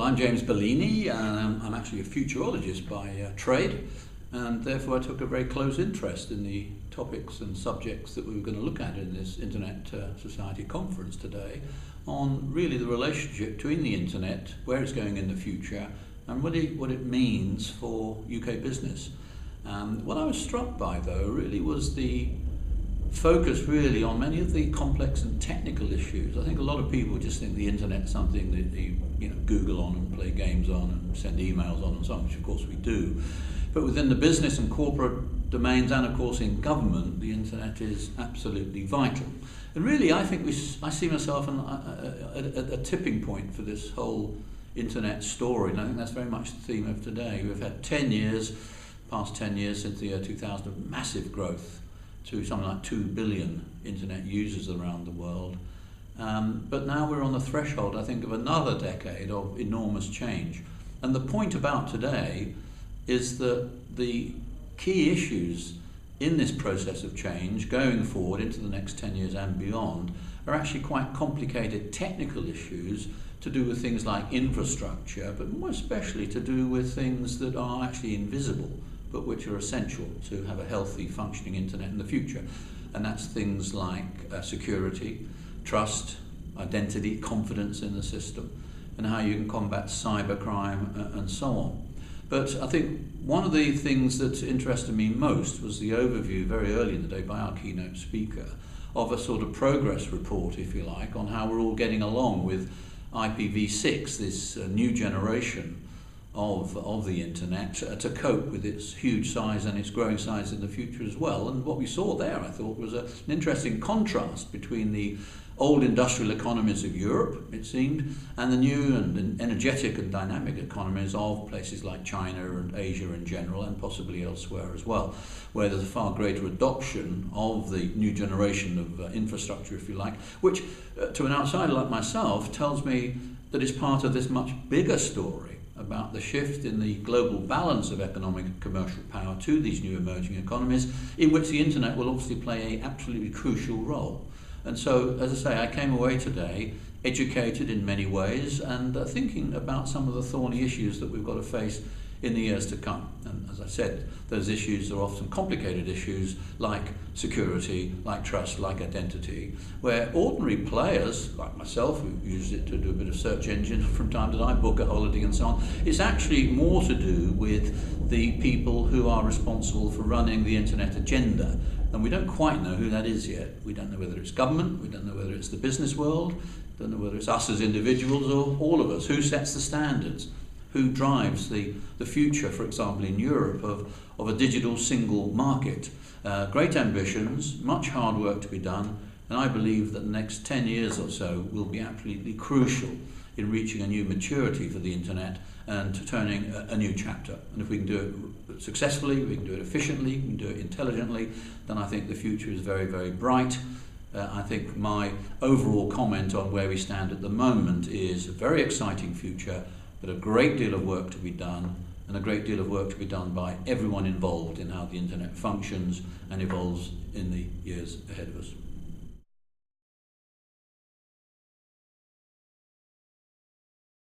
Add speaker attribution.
Speaker 1: I'm James Bellini, and I'm actually a futurologist by trade, and therefore I took a very close interest in the topics and subjects that we were going to look at in this Internet Society conference today, on really the relationship between the Internet, where it's going in the future, and what it means for UK business. What I was struck by, though, really was the focus really on many of the complex and technical issues. I think a lot of people just think the Internet's something that you Google on and play games on and send emails on and so on, which of course we do. But within the business and corporate domains, and of course in government, the Internet is absolutely vital. And really, I think I see myself at a tipping point for this whole Internet story, and I think that's very much the theme of today. We've had past 10 years since the year 2000, of massive growth to something like 2 billion Internet users around the world. But now we're on the threshold, I think, of another decade of enormous change. And the point about today is that the key issues in this process of change going forward into the next 10 years and beyond are actually quite complicated technical issues to do with things like infrastructure, but more especially to do with things that are actually invisible, but which are essential to have a healthy, functioning Internet in the future. And that's things like security, trust, identity, confidence in the system, and how you can combat cybercrime and so on. But I think one of the things that interested me most was the overview very early in the day by our keynote speaker of a sort of progress report, if you like, on how we're all getting along with IPv6, this new generation of the Internet, to cope with its huge size and its growing size in the future as well. And what we saw there, I thought, was an interesting contrast between the old industrial economies of Europe, it seemed, and the new and energetic and dynamic economies of places like China and Asia in general, and possibly elsewhere as well, where there's a far greater adoption of the new generation of infrastructure, if you like, which to an outsider like myself tells me that it's part of this much bigger story about the shift in the global balance of economic and commercial power to these new emerging economies, in which the Internet will obviously play an absolutely crucial role. And so, as I say, I came away today educated in many ways and thinking about some of the thorny issues that we've got to face in the years to come. And as I said, those issues are often complicated issues like security, like trust, like identity, where ordinary players, like myself, who use it to do a bit of search engine from time to time, book a holiday and so on, it's actually more to do with the people who are responsible for running the Internet agenda. And we don't quite know who that is yet. We don't know whether it's government, we don't know whether it's the business world, don't know whether it's us as individuals or all of us. Who sets the standards? Who drives the future, for example, in Europe, of a digital single market? Great ambitions, much hard work to be done, and I believe that the next 10 years or so will be absolutely crucial in reaching a new maturity for the Internet and turning a new chapter. And if we can do it successfully, we can do it efficiently, we can do it intelligently, then I think the future is very, very bright. I think my overall comment on where we stand at the moment is a very exciting future, but a great deal of work to be done, and a great deal of work to be done by everyone involved in how the Internet functions and evolves in the years ahead of us.